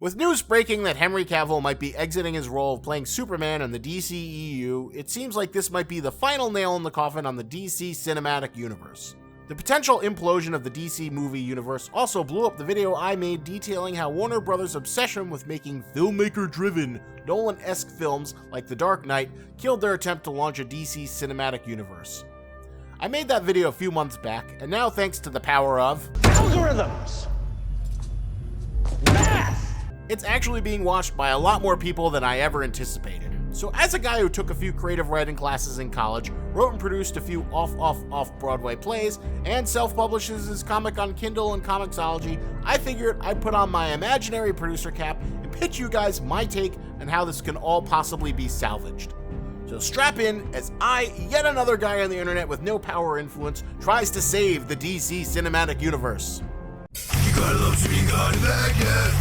With news breaking that Henry Cavil might be exiting his role of playing Superman in the DCEU, it seems like this might be the final nail in the coffin on the DC cinematic universe. The potential implosion of the DC movie universe also blew up the video I made detailing how Warner Bros.' obsession with making filmmaker-driven, Nolan-esque films like The Dark Knight killed their attempt to launch a DC cinematic universe. I made that video a few months back, and now thanks to the power of algorithms, math, it's actually being watched by a lot more people than I ever anticipated. So as a guy who took a few creative writing classes in college, wrote and produced a few off-Broadway plays, and self-publishes his comic on Kindle and Comixology, I figured I'd put on my imaginary producer cap and pitch you guys my take on how this can all possibly be salvaged. So strap in as I, yet another guy on the internet with no power or influence, tries to save the DC cinematic universe. You gotta love what you gotta make it.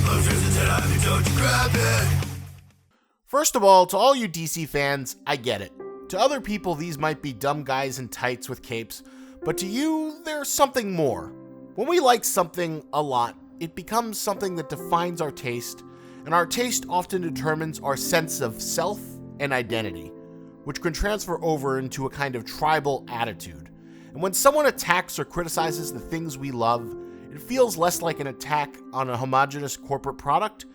Love's a 10 out of don't you grab it. First of all, to all you DC fans, I get it. To other people, these might be dumb guys in tights with capes, but to you, there's something more. When we like something a lot, it becomes something that defines our taste, and our taste often determines our sense of self and identity, which can transfer over into a kind of tribal attitude. And when someone attacks or criticizes the things we love, it feels less like an attack on a homogenous corporate product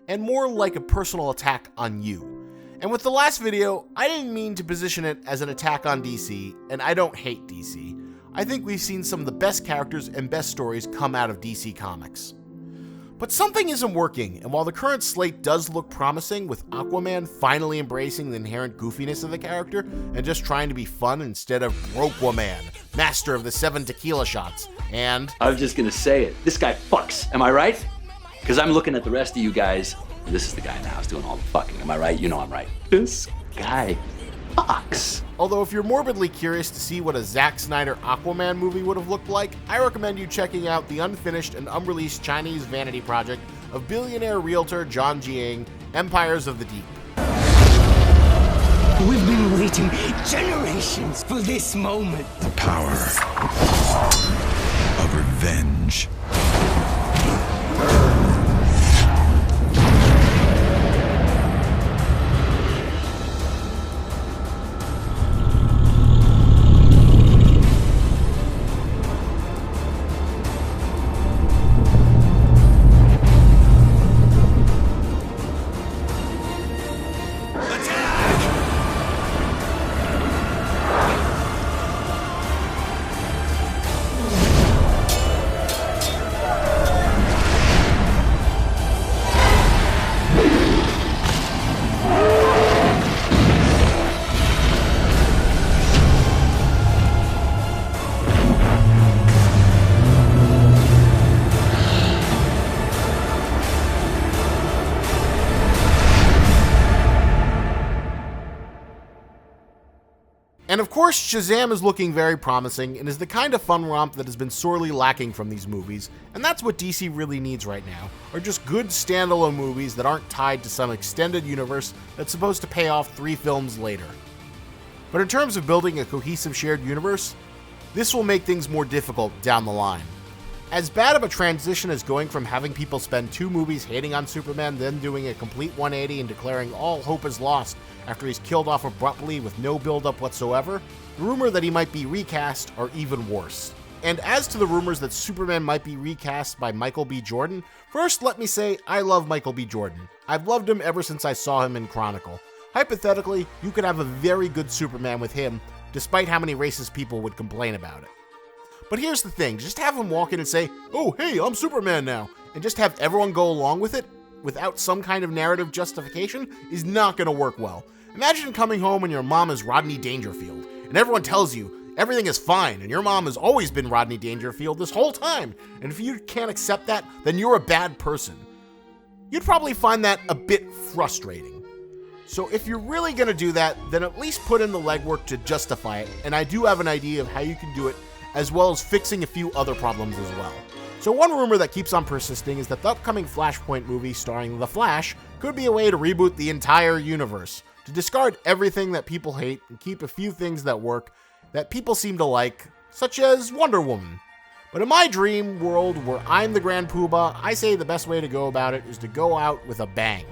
and more like a personal attack on you. And with the last video, I didn't mean to position it as an attack on DC, and I don't hate DC. I think we've seen some of the best characters and best stories come out of DC Comics. But something isn't working, and while the current slate does look promising, with Aquaman finally embracing the inherent goofiness of the character and just trying to be fun instead of Brokewoman, master of the 7 tequila shots, and I was just gonna say it. This guy fucks, am I right? Because I'm looking at the rest of you guys. This is the guy now who's doing all the fucking, am I right? You know I'm right. This guy fucks. Although if you're morbidly curious to see what a Zack Snyder Aquaman movie would have looked like, I recommend you checking out the unfinished and unreleased Chinese vanity project of billionaire realtor John Jiang, Empires of the Deep. We've been waiting generations for this moment. The power of revenge. And of course, Shazam is looking very promising and is the kind of fun romp that has been sorely lacking from these movies, and that's what DC really needs right now, are just good standalone movies that aren't tied to some extended universe that's supposed to pay off 3 films later. But in terms of building a cohesive shared universe, this will make things more difficult down the line. As bad of a transition as going from having people spend 2 movies hating on Superman, then doing a complete 180 and declaring all hope is lost after he's killed off abruptly with no build-up whatsoever, the rumor that he might be recast are even worse. And as to the rumors that Superman might be recast by Michael B. Jordan, first let me say I love Michael B. Jordan. I've loved him ever since I saw him in Chronicle. Hypothetically, you could have a very good Superman with him, despite how many racist people would complain about it. But here's the thing, just have him walk in and say, "Oh hey, I'm Superman now," and just have everyone go along with it, without some kind of narrative justification, is not gonna work well. Imagine coming home and your mom is Rodney Dangerfield, and everyone tells you everything is fine, and your mom has always been Rodney Dangerfield this whole time, and if you can't accept that, then you're a bad person. You'd probably find that a bit frustrating. So if you're really gonna do that, then at least put in the legwork to justify it, and I do have an idea of how you can do it, as well as fixing a few other problems as well. So one rumor that keeps on persisting is that the upcoming Flashpoint movie starring The Flash could be a way to reboot the entire universe, to discard everything that people hate and keep a few things that work that people seem to like, such as Wonder Woman. But in my dream world where I'm the Grand Poobah, I say the best way to go about it is to go out with a bang.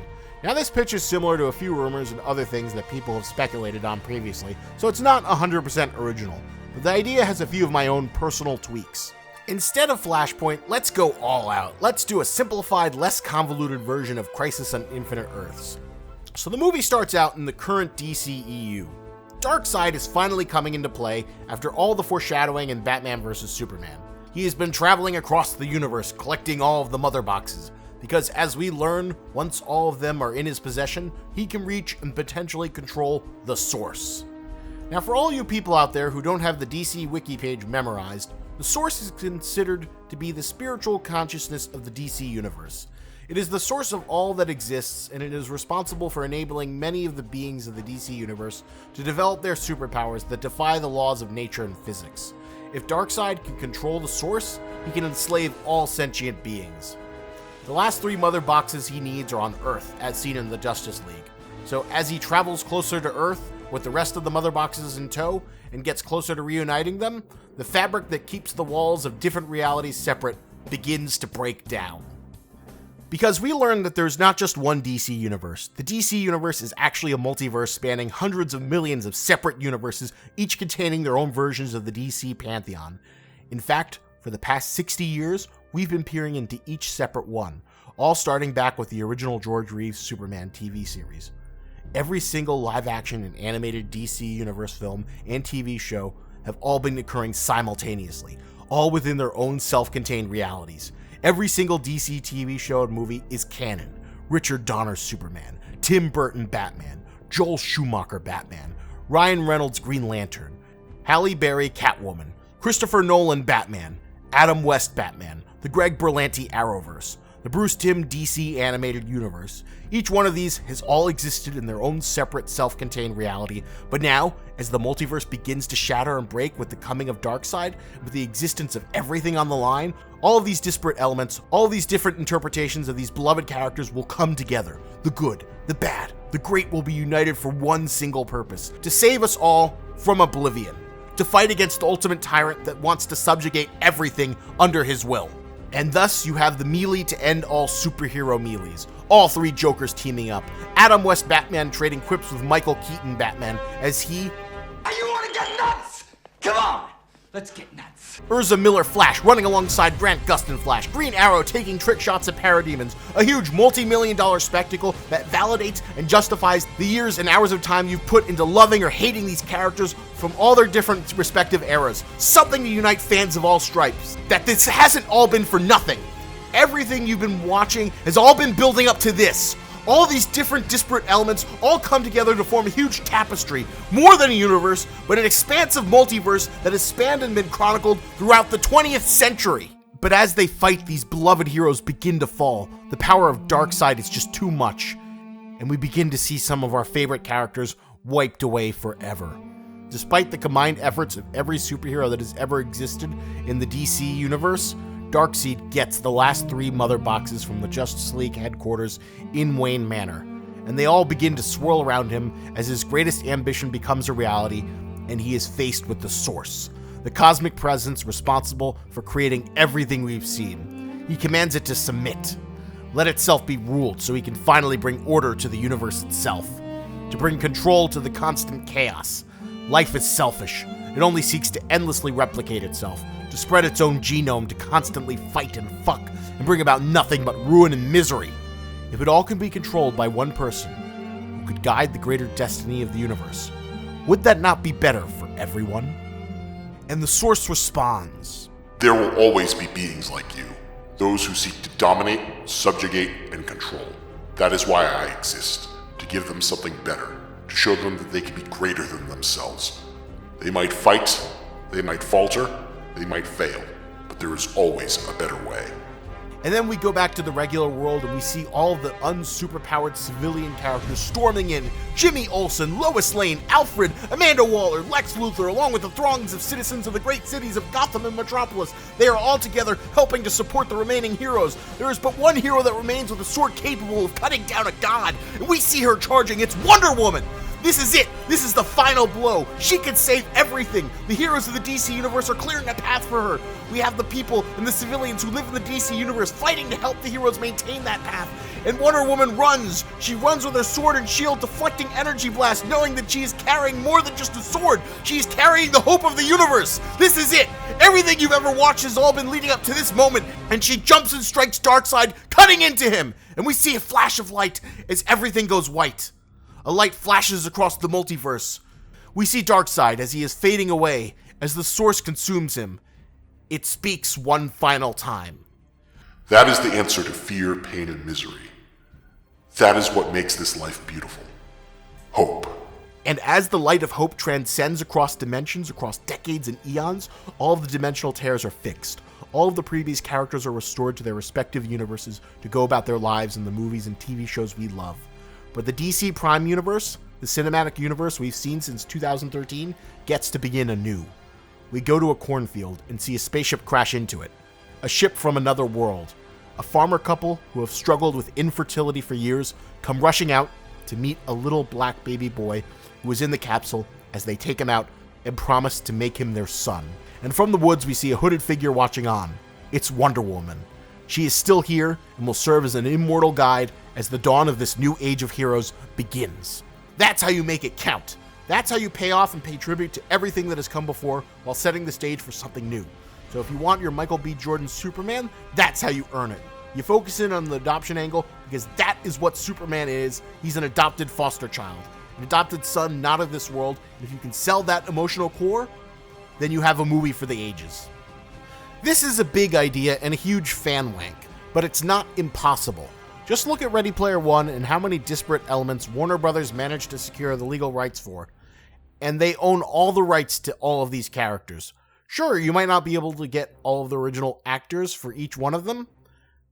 Now this pitch is similar to a few rumors and other things that people have speculated on previously, so it's not 100% original, but the idea has a few of my own personal tweaks. Instead of Flashpoint, let's go all out. Let's do a simplified, less convoluted version of Crisis on Infinite Earths. So the movie starts out in the current DCEU. Darkseid is finally coming into play after all the foreshadowing in Batman vs. Superman. He has been traveling across the universe collecting all of the mother boxes, because as we learn, once all of them are in his possession, he can reach and potentially control the Source. Now for all you people out there who don't have the DC wiki page memorized, the Source is considered to be the spiritual consciousness of the DC universe. It is the source of all that exists, and it is responsible for enabling many of the beings of the DC universe to develop their superpowers that defy the laws of nature and physics. If Darkseid can control the Source, he can enslave all sentient beings. The last 3 mother boxes he needs are on Earth, as seen in the Justice League. So as he travels closer to Earth, with the rest of the mother boxes in tow, and gets closer to reuniting them, the fabric that keeps the walls of different realities separate begins to break down. Because we learned that there's not just one DC universe. The DC universe is actually a multiverse spanning hundreds of millions of separate universes, each containing their own versions of the DC pantheon. In fact, for the past 60 years, we've been peering into each separate one, all starting back with the original George Reeves Superman TV series. Every single live-action and animated DC Universe film and TV show have all been occurring simultaneously, all within their own self-contained realities. Every single DC TV show and movie is canon. Richard Donner's Superman, Tim Burton Batman, Joel Schumacher Batman, Ryan Reynolds Green Lantern, Halle Berry Catwoman, Christopher Nolan Batman, Adam West Batman, the Greg Berlanti Arrowverse, the Bruce Timm DC animated universe. Each one of these has all existed in their own separate self-contained reality, but now, as the multiverse begins to shatter and break with the coming of Darkseid, with the existence of everything on the line, all of these disparate elements, all of these different interpretations of these beloved characters will come together. The good, the bad, the great will be united for one single purpose: to save us all from oblivion, to fight against the ultimate tyrant that wants to subjugate everything under his will. And thus you have the melee to end all superhero melees. All 3 Jokers teaming up. Adam West Batman trading quips with Michael Keaton Batman as he... You wanna get nuts? Come on, let's get nuts. Urza Miller Flash running alongside Grant Gustin Flash. Green Arrow taking trick shots at parademons. A huge multi-million-dollar spectacle that validates and justifies the years and hours of time you've put into loving or hating these characters from all their different respective eras. Something to unite fans of all stripes. That this hasn't all been for nothing. Everything you've been watching has all been building up to this. All these different disparate elements all come together to form a huge tapestry, more than a universe, but an expansive multiverse that has spanned and been chronicled throughout the 20th century. But as they fight, these beloved heroes begin to fall. The power of Darkseid is just too much, and we begin to see some of our favorite characters wiped away forever. Despite the combined efforts of every superhero that has ever existed in the DC universe, Darkseid gets the last 3 mother boxes from the Justice League headquarters in Wayne Manor, and they all begin to swirl around him as his greatest ambition becomes a reality, and he is faced with the Source, the cosmic presence responsible for creating everything we've seen. He commands it to submit, let itself be ruled so he can finally bring order to the universe itself, to bring control to the constant chaos. Life is selfish. It only seeks to endlessly replicate itself, to spread its own genome, to constantly fight and fuck, and bring about nothing but ruin and misery. If it all can be controlled by one person who could guide the greater destiny of the universe, would that not be better for everyone? And the Source responds, There will always be beings like you, those who seek to dominate, subjugate, and control. That is why I exist, to give them something better, to show them that they can be greater than themselves. They might fight, they might falter, they might fail, but there is always a better way. And then we go back to the regular world and we see all of the unsuperpowered civilian characters storming in. Jimmy Olsen, Lois Lane, Alfred, Amanda Waller, Lex Luthor, along with the throngs of citizens of the great cities of Gotham and Metropolis. They are all together helping to support the remaining heroes. There is but one hero that remains with a sword capable of cutting down a god, and we see her charging. It's Wonder Woman! This is it! This is the final blow! She can save everything! The heroes of the DC Universe are clearing a path for her! We have the people and the civilians who live in the DC Universe fighting to help the heroes maintain that path! And Wonder Woman runs! She runs with her sword and shield, deflecting energy blasts, knowing that she is carrying more than just a sword! She is carrying the hope of the universe! This is it! Everything you've ever watched has all been leading up to this moment, and she jumps and strikes Darkseid, cutting into him! And we see a flash of light as everything goes white. A light flashes across the multiverse. We see Darkseid as he is fading away, as the source consumes him. It speaks one final time. That is the answer to fear, pain, and misery. That is what makes this life beautiful. Hope. And as the light of hope transcends across dimensions, across decades and eons, all of the dimensional tears are fixed. All of the previous characters are restored to their respective universes to go about their lives in the movies and TV shows we love. But the DC Prime universe, the cinematic universe we've seen since 2013, gets to begin anew. We go to a cornfield and see a spaceship crash into it. A ship from another world. A farmer couple who have struggled with infertility for years come rushing out to meet a little black baby boy who is in the capsule as they take him out and promise to make him their son. And from the woods we see a hooded figure watching on. It's Wonder Woman. She is still here and will serve as an immortal guide as the dawn of this new age of heroes begins. That's how you make it count. That's how you pay off and pay tribute to everything that has come before while setting the stage for something new. So if you want your Michael B. Jordan Superman, that's how you earn it. You focus in on the adoption angle because that is what Superman is. He's an adopted foster child, an adopted son not of this world. And if you can sell that emotional core, then you have a movie for the ages. This is a big idea and a huge fan wank, but it's not impossible. Just look at Ready Player One and how many disparate elements Warner Brothers managed to secure the legal rights for. And they own all the rights to all of these characters. Sure, you might not be able to get all of the original actors for each one of them.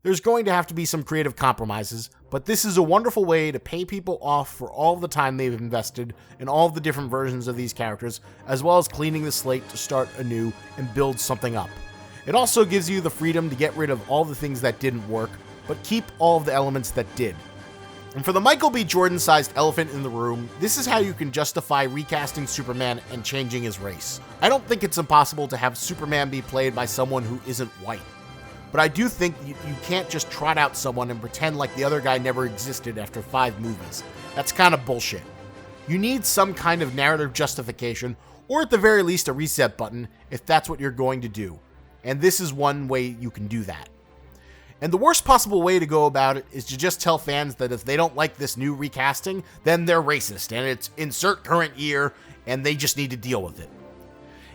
There's going to have to be some creative compromises, but this is a wonderful way to pay people off for all of the time they've invested in all of the different versions of these characters, as well as cleaning the slate to start anew and build something up. It also gives you the freedom to get rid of all the things that didn't work, but keep all of the elements that did. And for the Michael B. Jordan-sized elephant in the room, this is how you can justify recasting Superman and changing his race. I don't think it's impossible to have Superman be played by someone who isn't white. But I do think you can't just trot out someone and pretend like the other guy never existed after 5 movies. That's kind of bullshit. You need some kind of narrative justification, or at the very least a reset button, if that's what you're going to do. And this is one way you can do that. And the worst possible way to go about it is to just tell fans that if they don't like this new recasting, then they're racist, and it's insert current year, and they just need to deal with it.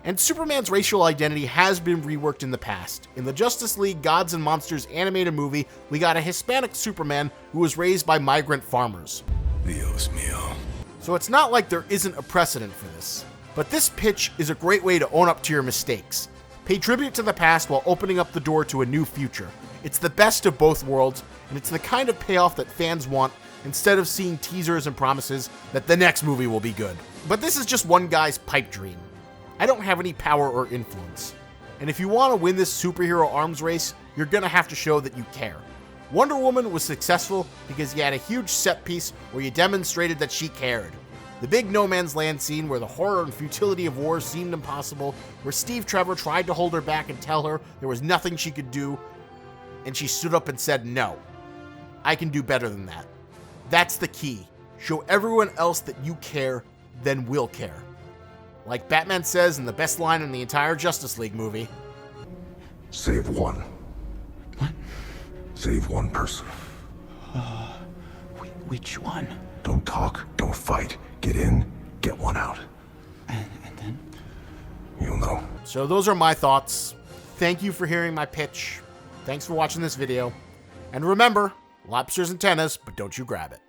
And Superman's racial identity has been reworked in the past. In the Justice League Gods and Monsters animated movie, we got a Hispanic Superman who was raised by migrant farmers. Dios mío. So it's not like there isn't a precedent for this. But this pitch is a great way to own up to your mistakes. Pay tribute to the past while opening up the door to a new future. It's the best of both worlds, and it's the kind of payoff that fans want instead of seeing teasers and promises that the next movie will be good. But this is just one guy's pipe dream. I don't have any power or influence. And if you want to win this superhero arms race, you're gonna have to show that you care. Wonder Woman was successful because you had a huge set piece where you demonstrated that she cared. The big no man's land scene where the horror and futility of war seemed impossible, where Steve Trevor tried to hold her back and tell her there was nothing she could do, and she stood up and said, no, I can do better than that. That's the key. Show everyone else that you care, then we'll care. Like Batman says in the best line in the entire Justice League movie. Save one. What? Save one person. Which one? Don't talk, don't fight. Get in, get one out. And then? You'll know. So those are my thoughts. Thank you for hearing my pitch. Thanks for watching this video. And remember, lobster's antennas, but don't you grab it.